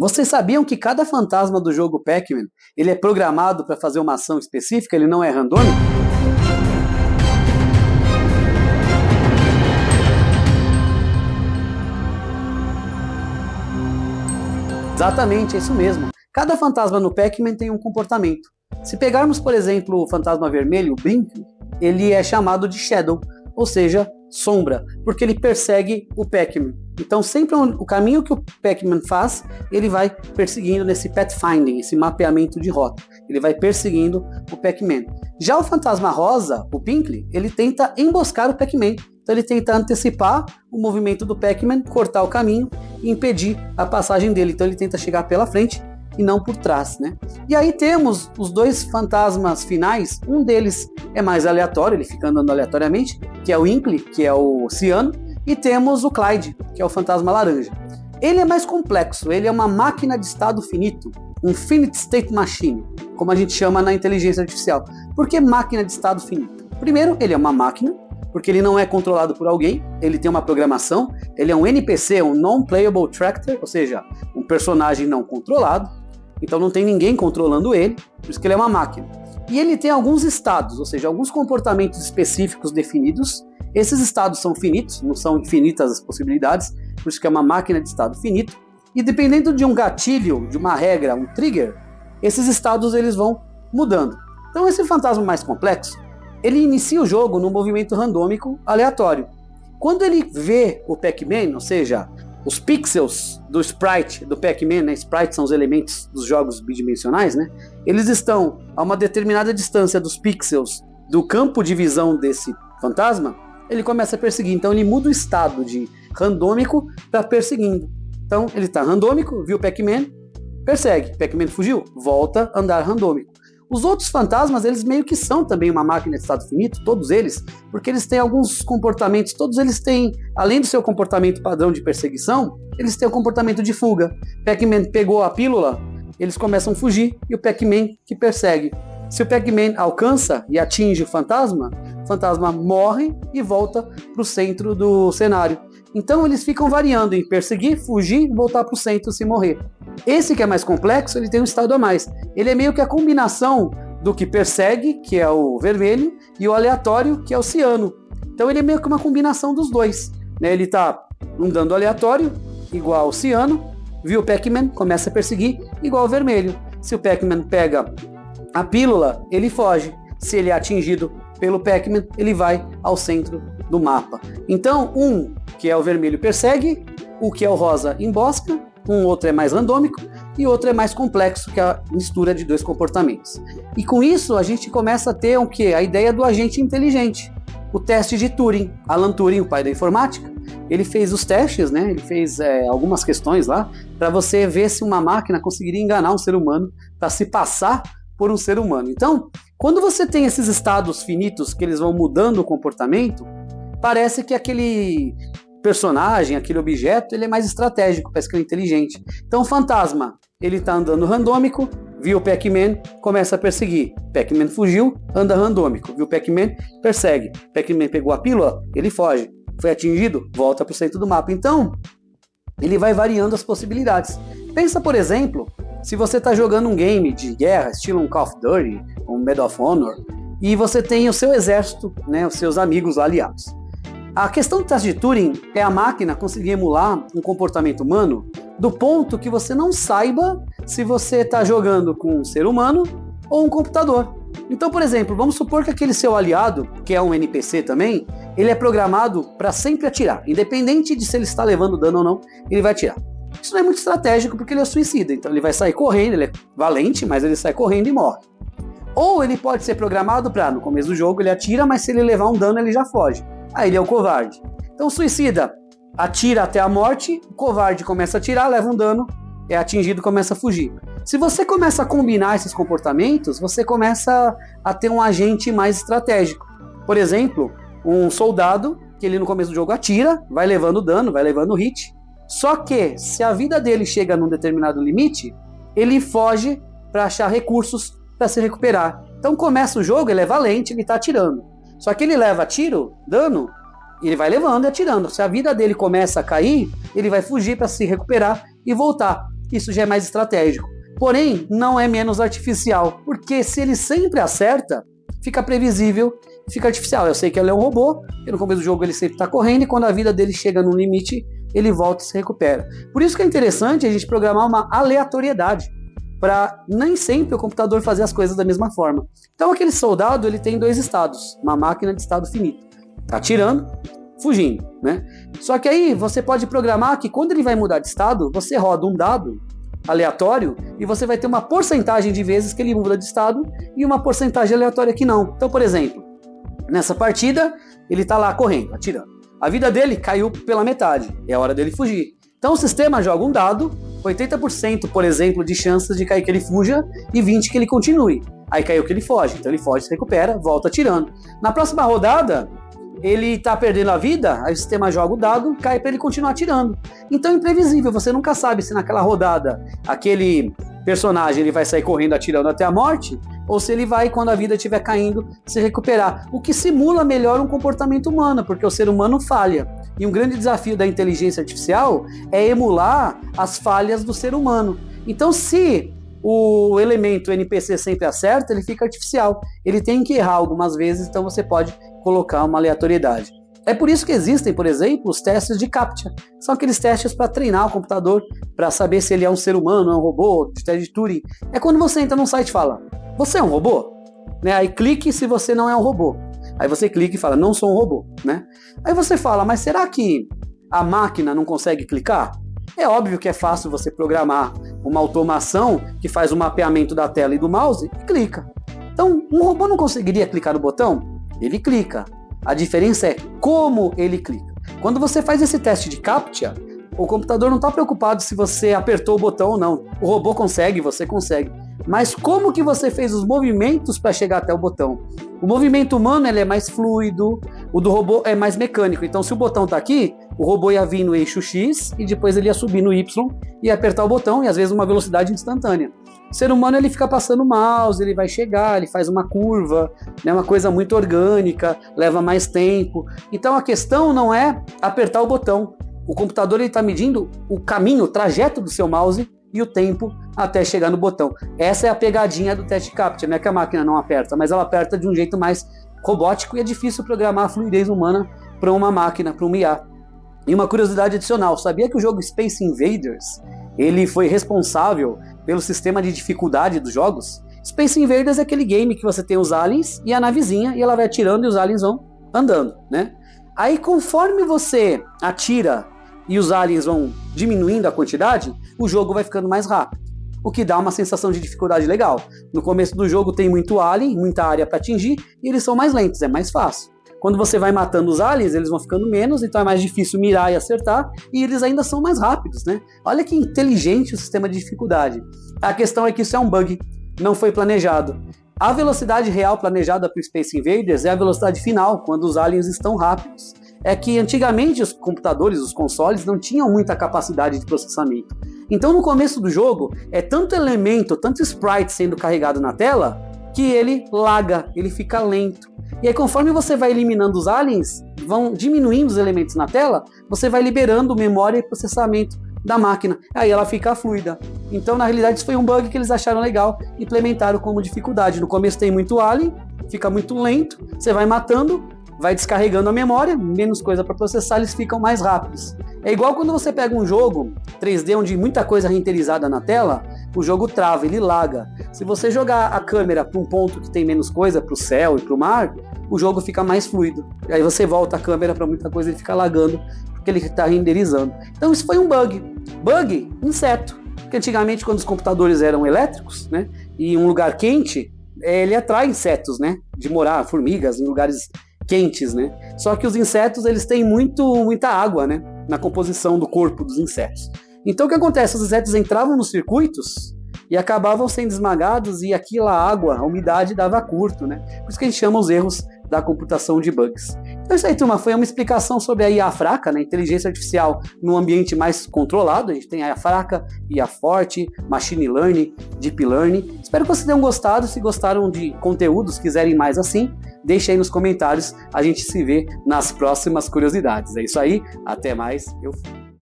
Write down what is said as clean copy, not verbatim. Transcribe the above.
Vocês sabiam que cada fantasma do jogo Pac-Man, ele é programado para fazer uma ação específica, ele não é randômico? Exatamente, é isso mesmo. Cada fantasma no Pac-Man tem um comportamento. Se pegarmos, por exemplo, o fantasma vermelho, o Blink, ele é chamado de Shadow, ou seja, sombra, porque ele persegue o Pac-Man. Então sempre o caminho que o Pac-Man faz, ele vai perseguindo nesse pathfinding, esse mapeamento de rota. Ele vai perseguindo o Pac-Man. Já o fantasma rosa, o Pinkly, ele tenta emboscar o Pac-Man. Então ele tenta antecipar o movimento do Pac-Man, cortar o caminho e impedir a passagem dele. Então ele tenta chegar pela frente e não por trás, né? E aí temos os dois fantasmas finais. Um deles é mais aleatório, ele fica andando aleatoriamente, que é o Inkly, que é o ciano, e temos o Clyde, que é o fantasma laranja. Ele é mais complexo, ele é uma máquina de estado finito, um finite state machine, como a gente chama na inteligência artificial. Por que máquina de estado finito? Primeiro, ele é uma máquina, porque ele não é controlado por alguém, ele tem uma programação, ele é um NPC, um Non-Playable Character, ou seja, um personagem não controlado, então não tem ninguém controlando ele, por isso que ele é uma máquina. E ele tem alguns estados, ou seja, alguns comportamentos específicos definidos. Esses estados são finitos, não são infinitas as possibilidades, por isso que é uma máquina de estado finito. E dependendo de um gatilho, de uma regra, um trigger, esses estados eles vão mudando. Então esse fantasma mais complexo, ele inicia o jogo num movimento randômico aleatório. Quando ele vê o Pac-Man, ou seja, os pixels do sprite do Pac-Man, né? Sprites são os elementos dos jogos bidimensionais, né? Eles estão a uma determinada distância dos pixels do campo de visão desse fantasma, ele começa a perseguir. Então ele muda o estado de randômico para perseguindo. Então ele está randômico, viu o Pac-Man, persegue. Pac-Man fugiu, volta a andar randômico. Os outros fantasmas, eles meio que são também uma máquina de estado finito, todos eles, porque eles têm alguns comportamentos, todos eles têm, além do seu comportamento padrão de perseguição, eles têm o comportamento de fuga. Pac-Man pegou a pílula, eles começam a fugir, e o Pac-Man que persegue. Se o Pac-Man alcança e atinge o fantasma morre e volta para o centro do cenário. Então eles ficam variando em perseguir, fugir e voltar para o centro se morrer. Esse que é mais complexo, ele tem um estado a mais. Ele é meio que a combinação do que persegue, que é o vermelho, e o aleatório, que é o ciano. Então ele é meio que uma combinação dos dois, né? Ele está andando aleatório, igual ao ciano, viu o Pac-Man, começa a perseguir, igual ao vermelho. Se o Pac-Man pega a pílula, ele foge. Se ele é atingido pelo Pac-Man, ele vai ao centro do mapa. Então, um que é o vermelho persegue, o que é o rosa embosca, um outro é mais randômico e outro é mais complexo, que é a mistura de dois comportamentos. E com isso a gente começa a ter o quê? A ideia do agente inteligente. O teste de Turing. Alan Turing, o pai da informática, ele fez os testes, né? Ele fez algumas questões lá para você ver se uma máquina conseguiria enganar um ser humano para se passar por um ser humano. Então, quando você tem esses estados finitos que eles vão mudando o comportamento, parece que aquele personagem, aquele objeto, ele é mais estratégico, parece que ele é inteligente. Então o fantasma, ele está andando randômico, viu o Pac-Man, começa a perseguir. Pac-Man fugiu, anda randômico, viu o Pac-Man, persegue. Pac-Man pegou a pílula, ele foge. Foi atingido, volta para o centro do mapa. Então, ele vai variando as possibilidades. Pensa, por exemplo, se você está jogando um game de guerra, estilo um Call of Duty, um Medal of Honor, e você tem o seu exército, né, os seus amigos aliados. A questão do teste de Turing é a máquina conseguir emular um comportamento humano do ponto que você não saiba se você está jogando com um ser humano ou um computador. Então, por exemplo, vamos supor que aquele seu aliado, que é um NPC também, ele é programado para sempre atirar. Independente de se ele está levando dano ou não, ele vai atirar. Isso não é muito estratégico porque ele é suicida, então ele vai sair correndo, ele é valente, mas ele sai correndo e morre. Ou ele pode ser programado para, no começo do jogo, ele atira, mas se ele levar um dano, ele já foge. Aí ele é o covarde. Então o suicida atira até a morte, o covarde começa a atirar, leva um dano, é atingido, começa a fugir. Se você começa a combinar esses comportamentos, você começa a ter um agente mais estratégico. Por exemplo, um soldado que ele no começo do jogo atira, vai levando dano, vai levando hit, só que se a vida dele chega num determinado limite, ele foge para achar recursos para se recuperar. Então começa o jogo, ele é valente, ele está atirando. Só que ele leva tiro, dano, ele vai levando e atirando. Se a vida dele começa a cair, ele vai fugir para se recuperar e voltar. isso já é mais estratégico. Porém, não é menos artificial, porque se ele sempre acerta, fica previsível, fica artificial. Eu sei que ele é um robô, e no começo do jogo ele sempre está correndo, e quando a vida dele chega num limite, ele volta e se recupera. Por isso que é interessante a gente programar uma aleatoriedade, para nem sempre o computador fazer as coisas da mesma forma. Então aquele soldado ele tem 2 estados, uma máquina de estado finito, atirando, fugindo, né? Só que aí você pode programar que quando ele vai mudar de estado, você roda um dado aleatório e você vai ter uma porcentagem de vezes que ele muda de estado e uma porcentagem aleatória que não. Então, por exemplo, nessa partida ele está lá correndo, atirando. A vida dele caiu pela metade, é a hora dele fugir. Então o sistema joga um dado, 80%, por exemplo, de chances de cair que ele fuja e 20% que ele continue. Aí caiu que ele foge, então ele foge, se recupera, volta atirando. Na próxima rodada, ele tá perdendo a vida, aí o sistema joga o dado, cai para ele continuar atirando. Então é imprevisível, você nunca sabe se naquela rodada aquele personagem ele vai sair correndo atirando até a morte, ou se ele vai, quando a vida estiver caindo, se recuperar. O que simula melhor um comportamento humano, porque o ser humano falha. E um grande desafio da inteligência artificial é emular as falhas do ser humano. Então, se o elemento NPC sempre acerta, ele fica artificial. Ele tem que errar algumas vezes, então você pode colocar uma aleatoriedade. É por isso que existem, por exemplo, os testes de CAPTCHA. São aqueles testes para treinar o computador, para saber se ele é um ser humano, é um robô, de teste de Turing. É quando você entra num site e fala, você é um robô? Né? Aí clique se você não é um robô. Aí você clica e fala, não sou um robô. Né? Aí você fala, mas será que a máquina não consegue clicar? É óbvio que é fácil você programar uma automação que faz o mapeamento da tela e do mouse e clica. Então, um robô não conseguiria clicar no botão? Ele clica. A diferença é como ele clica. Quando você faz esse teste de CAPTCHA, o computador não está preocupado se você apertou o botão ou não. O robô consegue, você consegue. Mas como que você fez os movimentos para chegar até o botão? O movimento humano ele é mais fluido, o do robô é mais mecânico. Então se o botão está aqui, o robô ia vir no eixo X e depois ele ia subir no Y e apertar o botão e às vezes uma velocidade instantânea. O ser humano ele fica passando o mouse, ele vai chegar, ele faz uma curva, né, uma coisa muito orgânica, leva mais tempo. Então a questão não é apertar o botão. O computador está medindo o caminho, o trajeto do seu mouse e o tempo até chegar no botão. Essa é a pegadinha do teste CAPTCHA, não é que a máquina não aperta, mas ela aperta de um jeito mais robótico e é difícil programar a fluidez humana para uma máquina, para um IA. E uma curiosidade adicional, sabia que o jogo Space Invaders ele foi responsável pelo sistema de dificuldade dos jogos? Space Invaders é aquele game que você tem os aliens e a navezinha e ela vai atirando e os aliens vão andando, né? Aí conforme você atira e os aliens vão diminuindo a quantidade, o jogo vai ficando mais rápido, o que dá uma sensação de dificuldade legal. No começo do jogo tem muito alien, muita área para atingir, e eles são mais lentos, é mais fácil. Quando você vai matando os aliens, eles vão ficando menos, então é mais difícil mirar e acertar, e eles ainda são mais rápidos, né? Olha que inteligente o sistema de dificuldade. A questão é que isso é um bug, não foi planejado. A velocidade real planejada para o Space Invaders é a velocidade final, quando os aliens estão rápidos. É que antigamente os computadores, os consoles, não tinham muita capacidade de processamento. Então no começo do jogo, é tanto elemento, tanto sprite sendo carregado na tela, que ele laga, ele fica lento. E aí conforme você vai eliminando os aliens, vão diminuindo os elementos na tela, você vai liberando memória e processamento da máquina. Aí ela fica fluida. Então na realidade isso foi um bug que eles acharam legal, implementaram como dificuldade. No começo tem muito alien, fica muito lento, você vai matando, vai descarregando a memória, menos coisa para processar, eles ficam mais rápidos. É igual quando você pega um jogo 3D onde muita coisa renderizada na tela, o jogo trava, ele laga. Se você jogar a câmera para um ponto que tem menos coisa, para o céu e para o mar, o jogo fica mais fluido. E aí você volta a câmera para muita coisa, ele fica lagando, porque ele está renderizando. Então isso foi um bug. Bug, inseto. Porque antigamente quando os computadores eram elétricos, né, e um lugar quente, ele atrai insetos, né, de morar, formigas, em lugares quentes, né? Só que os insetos eles têm muita água, né, na composição do corpo dos insetos. Então o que acontece? Os insetos entravam nos circuitos e acabavam sendo esmagados e aquela água, a umidade dava curto, né? Por isso que a gente chama os erros da computação de bugs. Então isso aí, turma, foi uma explicação sobre a IA fraca, né? Inteligência artificial num ambiente mais controlado. A gente tem a IA fraca, IA forte, Machine Learning, Deep Learning. Espero que vocês tenham gostado. Se gostaram de conteúdos, quiserem mais assim, deixe aí nos comentários. A gente se vê nas próximas curiosidades. É isso aí, até mais. Eu fui.